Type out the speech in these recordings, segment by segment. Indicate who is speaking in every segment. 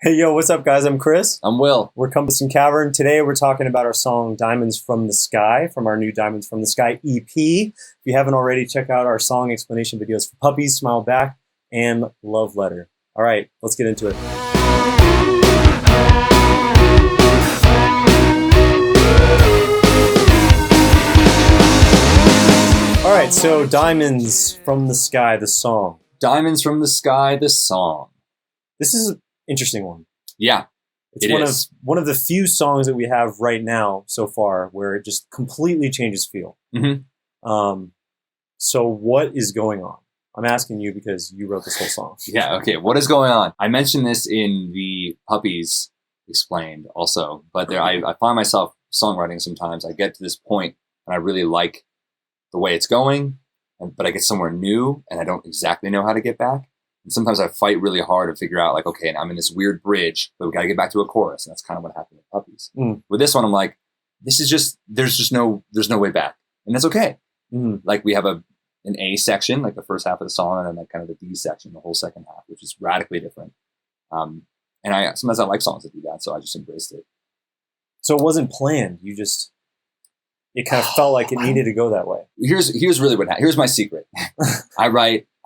Speaker 1: Hey, yo, what's up, guys? I'm Chris.
Speaker 2: I'm Will.
Speaker 1: We're Compass Cavern. Today, we're talking about our song Diamonds from the Sky from our new Diamonds from the Sky EP. If you haven't already, check out our song explanation videos for Puppies, Smile Back, and Love Letter. All right, let's get into it. All right, so Diamonds from the Sky, the song.
Speaker 2: Diamonds from the Sky, the song.
Speaker 1: This is an interesting one.
Speaker 2: Yeah,
Speaker 1: It's one of the few songs that we have right now so far where it just completely changes feel. So what is going on? I'm asking you because you wrote this whole song.
Speaker 2: Yeah, okay. What is going on? I mentioned this in the Puppies Explained also, but I find myself songwriting sometimes. I get to this point and I really like the way it's going, but I get somewhere new and I don't exactly know how to get back. And sometimes I fight really hard to figure out, like, okay, I'm in this weird bridge, but we got to get back to a chorus. And that's kind of what happened with Puppies. With this one, I'm like, there's no way back. And that's okay. Like, we have an A section, like the first half of the song, and then like kind of the D section, the whole second half, which is radically different. And sometimes I like songs that do that, so I just embraced it.
Speaker 1: So it wasn't planned. It kind of felt like it needed to go that way.
Speaker 2: Here's really what happened. Here's my secret.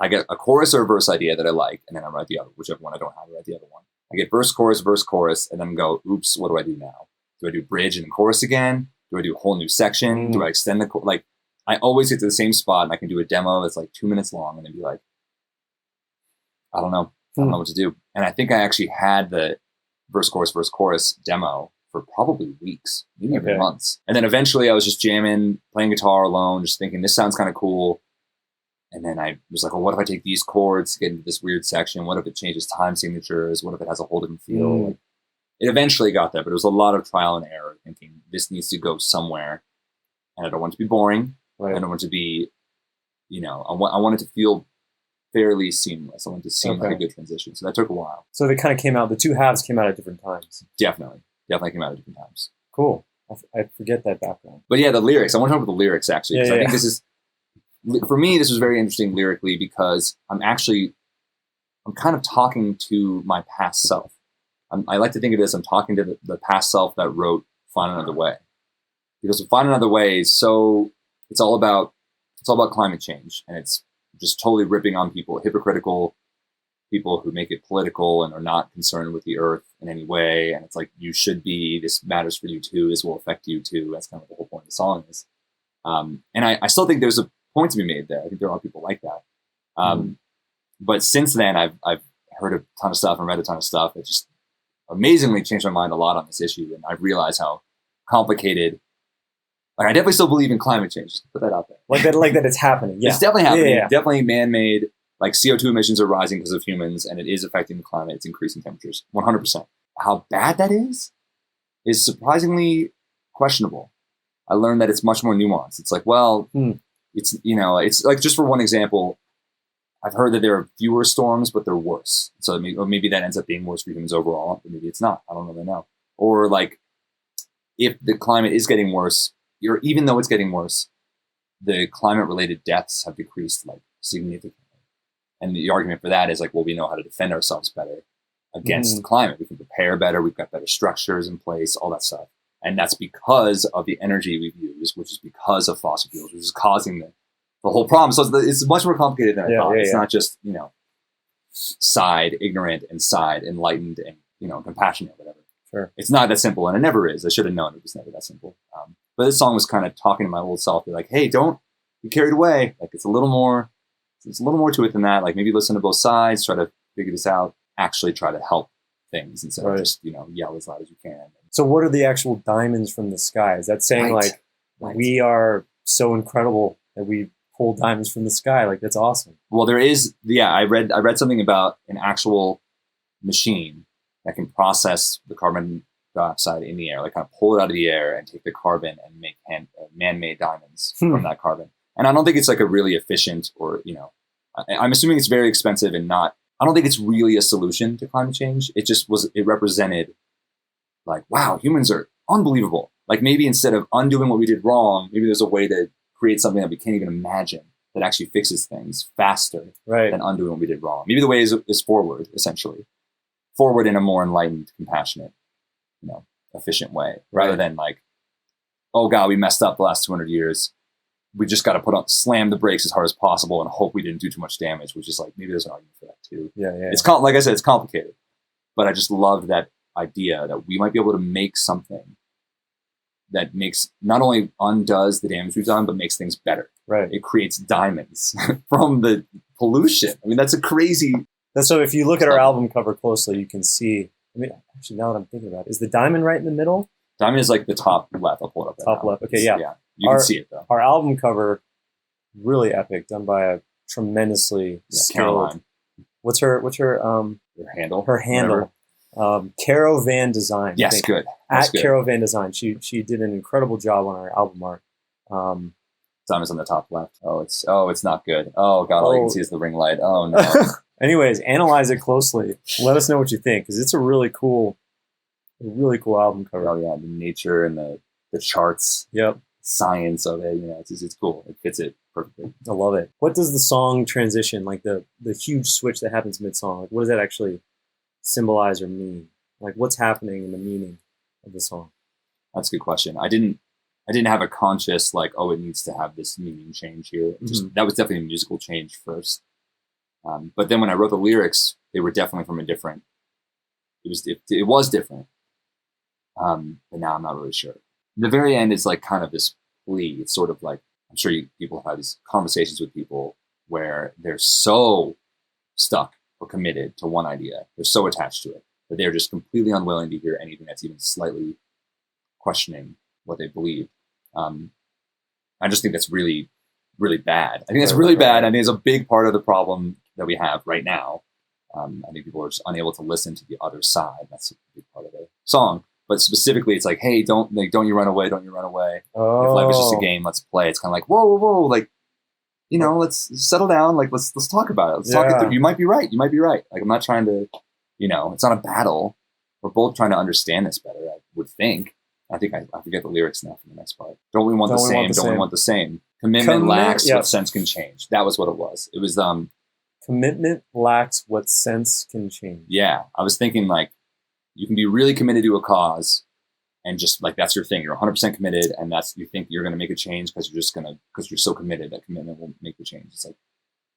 Speaker 2: I get a chorus or a verse idea that I like, and then I write the other, whichever one I don't have, I write the other one. I get verse, chorus, and then go, oops, what do I do now? Do I do bridge and chorus again? Do I do a whole new section? Do I extend like, I always get to the same spot, and I can do a demo that's like 2 minutes long, and then be like, I don't know what to do. And I think I actually had the verse, chorus demo for probably weeks, maybe even months. And then eventually I was just jamming, playing guitar alone, just thinking this sounds kind of cool. And then I was like, well, what if I take these chords to get into this weird section? What if it changes time signatures? What if it has a whole different feel? Like, it eventually got there, but it was a lot of trial and error, thinking this needs to go somewhere. And I don't want it to be boring. Right. I don't want it to be, I want it to feel fairly seamless. I want it to seem like a good transition. So that took a while.
Speaker 1: So they kind of came out, the two halves came out at different times.
Speaker 2: Definitely came out at different times.
Speaker 1: Cool. I forget that background.
Speaker 2: But yeah, the lyrics. I want to talk about the lyrics, actually. I think this is, for me, this was very interesting lyrically because I'm kind of talking to my past self. I like to think of it as I'm talking to the past self that wrote Find Another Way. Because Find Another Way is it's all about climate change, and it's just totally ripping on people, hypocritical people who make it political and are not concerned with the earth in any way. And it's like, you should be, this matters for you too, this will affect you too. That's kind of the whole point of the song is. And I still think there's a point to be made there. I think there are a lot of people like that. But since then, I've heard a ton of stuff and read a ton of stuff. It just amazingly changed my mind a lot on this issue. And I've realized how complicated, like, I definitely still believe in climate change. Just put that out there.
Speaker 1: Like that it's happening. Yeah.
Speaker 2: It's definitely happening. Yeah. Definitely man-made. Like, CO2 emissions are rising because of humans, and it is affecting the climate. It's increasing temperatures, 100%. How bad that is surprisingly questionable. I learned that it's much more nuanced. It's like, well, it's like, just for one example, I've heard that there are fewer storms, but they're worse. So maybe that ends up being worse for humans overall, but maybe it's not. I don't really know. Or like, if the climate is getting worse, even though it's getting worse, the climate-related deaths have decreased like significantly. And the argument for that is like, well, we know how to defend ourselves better against the climate. We can prepare better. We've got better structures in place, all that stuff. And that's because of the energy we've used, which is because of fossil fuels, which is causing the whole problem. So it's much more complicated than I thought. It's not just, side ignorant and side enlightened and, compassionate, whatever.
Speaker 1: Sure.
Speaker 2: It's not that simple, and it never is. I should have known it was never that simple. But this song was kind of talking to my old self, be like, hey, don't be carried away. Like, it's a little more to it than that. Like, maybe listen to both sides, try to figure this out, actually try to help things instead of just, yell as loud as you can.
Speaker 1: So what are the actual diamonds from the sky? Is that saying we are so incredible that we pull diamonds from the sky? Like, that's awesome.
Speaker 2: Well, there is, I read something about an actual machine that can process the carbon dioxide in the air, like kind of pull it out of the air and take the carbon and make man-made diamonds from that carbon. And I don't think it's like a really efficient or, I'm assuming it's very expensive and I don't think it's really a solution to climate change. It just it represented like, wow, humans are unbelievable. Like, maybe instead of undoing what we did wrong, maybe there's a way to create something that we can't even imagine that actually fixes things faster than undoing what we did wrong. Maybe the way is forward, essentially. forward in a more enlightened, compassionate, efficient way, rather
Speaker 1: Right.
Speaker 2: than like, oh God, we messed up the last 200 years. We just got to slam the brakes as hard as possible and hope we didn't do too much damage, which is like, maybe there's an argument for that too.
Speaker 1: Yeah, yeah.
Speaker 2: It's like I said, it's complicated, but I just loved that idea that we might be able to make something that makes not only undoes the damage we've done, but makes things better.
Speaker 1: Right.
Speaker 2: It creates diamonds from the pollution. I mean, that's a crazy.
Speaker 1: That's so if you look at our album cover closely, you can see. I mean, actually, now that I'm thinking about it, is the diamond right in the middle?
Speaker 2: Diamond is like the top left. I'll pull it up. Right
Speaker 1: Top
Speaker 2: now.
Speaker 1: left. Okay, yeah.
Speaker 2: Yeah, you can see it though.
Speaker 1: Our album cover, really epic, done by a tremendously skilled.
Speaker 2: Caroline.
Speaker 1: What's her
Speaker 2: Her handle.
Speaker 1: her handle? Caro Van Design. I
Speaker 2: Yes,
Speaker 1: think.
Speaker 2: good. That's good.
Speaker 1: Caro Van Design. She did an incredible job on our album art.
Speaker 2: Diamond's on the top left. Oh, it's not good. Oh God, all you can see is the ring light. Oh no.
Speaker 1: Anyways, analyze it closely. Let us know what you think, because it's a really cool album cover.
Speaker 2: Oh yeah, the nature and the charts,
Speaker 1: Yep,
Speaker 2: science of it. It's cool. It fits it perfectly.
Speaker 1: I love it. What does the song transition, like the huge switch that happens mid-song, like what does that actually symbolize or mean? Like what's happening in the meaning of the song?
Speaker 2: That's a good question. I didn't have a conscious like, oh, it needs to have this meaning change here. That was definitely a musical change first. But then when I wrote the lyrics, they were definitely from a different. It was different. But now I'm not really sure. The very end is like kind of this plea. It's sort of like, I'm sure people have had these conversations with people where they're so stuck or committed to one idea. They're so attached to it that they're just completely unwilling to hear anything that's even slightly questioning what they believe. I just think that's really, really bad. I think that's really bad. I think it's a big part of the problem that we have right now. I think people are just unable to listen to the other side. That's a big part of the song. But specifically, it's like, hey, don't you run away, don't you run away.
Speaker 1: Oh.
Speaker 2: If life is just a game, let's play. It's kind of like, whoa, like, let's settle down. Like, let's talk about it. Let's talk it through. You might be right. Like, I'm not trying to, it's not a battle. We're both trying to understand this better, I would think. I think I forget the lyrics now from the next part. Don't we want the same? Don't we want the same? Commitment lacks what sense can change. That was what it was. It was
Speaker 1: commitment lacks what sense can change.
Speaker 2: Yeah, I was thinking like you can be really committed to a cause, and just like that's your thing. You're 100% committed, and you think you're going to make a change because you're so committed that commitment will make the change. It's like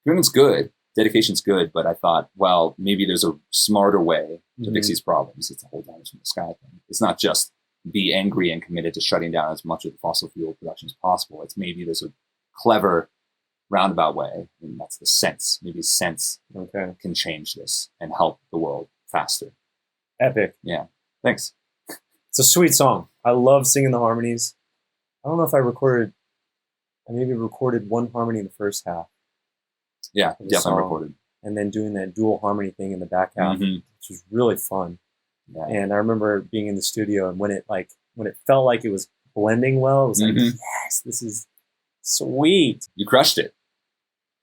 Speaker 2: commitment's good, dedication's good, but I thought, well, maybe there's a smarter way to fix these problems. It's a whole diamonds from the sky thing. It's not just be angry and committed to shutting down as much of the fossil fuel production as possible. It's maybe there's a clever roundabout way, and that's the sense. Maybe sense can change this and help the world faster.
Speaker 1: Epic.
Speaker 2: Yeah. Thanks.
Speaker 1: It's a sweet song. I love singing the harmonies. I don't know if I maybe recorded one harmony in the first half.
Speaker 2: Yeah, definitely recorded.
Speaker 1: And then doing that dual harmony thing in the back half, which was really fun. Yeah. And I remember being in the studio, and when it felt like it was blending well, it was like, yes, this is sweet.
Speaker 2: You crushed it.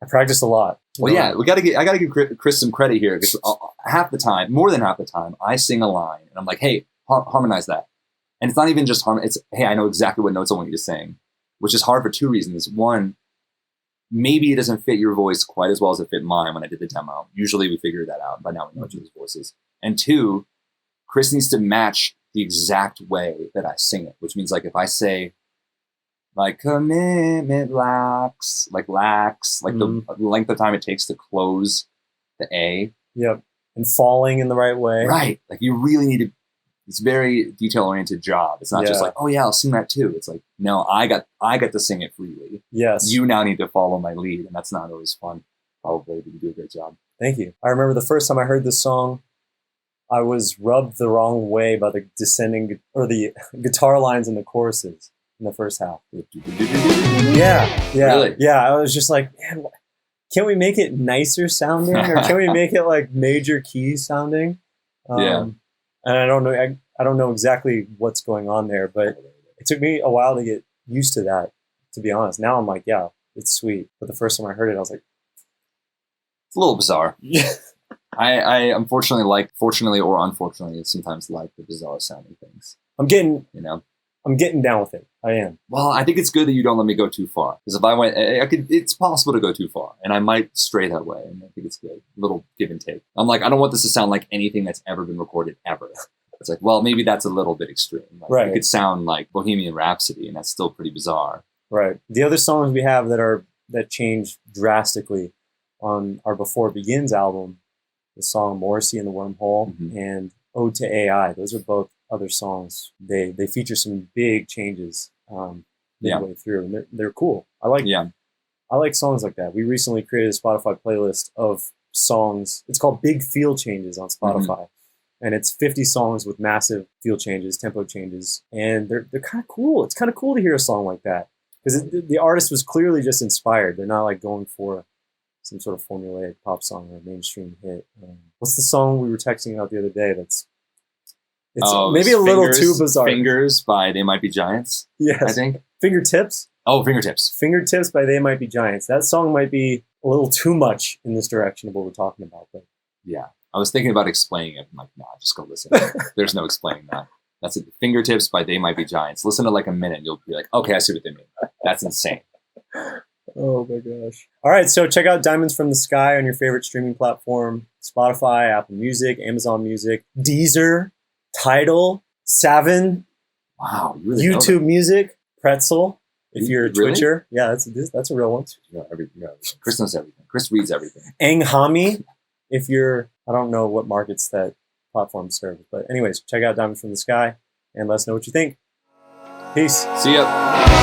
Speaker 1: I practiced a lot.
Speaker 2: Well, yeah, I got to give Chris some credit here, because more than half the time, I sing a line and I'm like, hey, harmonize that. And it's not even just it's, hey, I know exactly what notes I want you to sing, which is hard for two reasons. One, maybe it doesn't fit your voice quite as well as it fit mine when I did the demo. Usually we figure that out, but now we know each other's voices. And two, Chris needs to match the exact way that I sing it, which means like if I say like commitment lacks, like the length of time it takes to close the A.
Speaker 1: Yep. And falling in the right way.
Speaker 2: Right. Like you really need to, it's a very detail oriented job. It's not just like, oh yeah, I'll sing that too. It's like, no, I got to sing it freely.
Speaker 1: Yes.
Speaker 2: You now need to follow my lead, and that's not always fun. Probably, but you do a great job.
Speaker 1: Thank you. I remember the first time I heard this song, I was rubbed the wrong way by the descending or the guitar lines in the choruses in the first half. Yeah.
Speaker 2: Really?
Speaker 1: Yeah. I was just like, man, can we make it nicer sounding, or can we make it like major keys sounding? And I don't know exactly what's going on there, but it took me a while to get used to that, to be honest. Now I'm like, yeah, it's sweet. But the first time I heard it, I was like,
Speaker 2: it's a little bizarre.
Speaker 1: Yeah.
Speaker 2: I unfortunately fortunately or unfortunately, sometimes like the bizarre sounding things.
Speaker 1: I'm getting, I'm getting down with it. I am.
Speaker 2: Well, I think it's good that you don't let me go too far. Because if I went, I could. It's possible to go too far, and I might stray that way. And I think it's good. Little give and take. I'm like, I don't want this to sound like anything that's ever been recorded ever. It's like, well, maybe that's a little bit extreme. Like,
Speaker 1: Right.
Speaker 2: It could sound like Bohemian Rhapsody, and that's still pretty bizarre.
Speaker 1: Right. The other songs we have that change drastically on our Before It Begins album, the song Morrissey and the Wormhole and Ode to AI. Those are both other songs. They feature some big changes midway through, and they're cool. I like songs like that. We recently created a Spotify playlist of songs. It's called Big Feel Changes on Spotify. And it's 50 songs with massive feel changes, tempo changes, and they're kind of cool. It's kind of cool to hear a song like that because the artist was clearly just inspired. They're not like going for some sort of formulaic pop song or mainstream hit. What's the song we were texting about the other day? It's maybe a little too bizarre.
Speaker 2: Fingers by They Might Be Giants.
Speaker 1: Yes,
Speaker 2: I think.
Speaker 1: Fingertips.
Speaker 2: Oh, Fingertips.
Speaker 1: Fingertips by They Might Be Giants. That song might be a little too much in this direction of what we're talking about, but
Speaker 2: yeah. I was thinking about explaining it. I'm like, nah, just go listen. There's no explaining that. That's it. Fingertips by They Might Be Giants. Listen to like a minute and you'll be like, okay, I see what they mean. That's insane.
Speaker 1: Oh my gosh. All right, so check out Diamonds from the Sky on your favorite streaming platform. Spotify, Apple Music, Amazon Music, Deezer, Tidal, Savin,
Speaker 2: wow, you really
Speaker 1: YouTube Music, Pretzel. If you're a
Speaker 2: Really?
Speaker 1: Twitcher. Yeah, that's a real one.
Speaker 2: Yeah, everything. Chris knows everything. Chris reads everything.
Speaker 1: Anghami. If you're, I don't know what markets that platform serves, but anyways, check out Diamonds from the Sky and let us know what you think. Peace.
Speaker 2: See ya.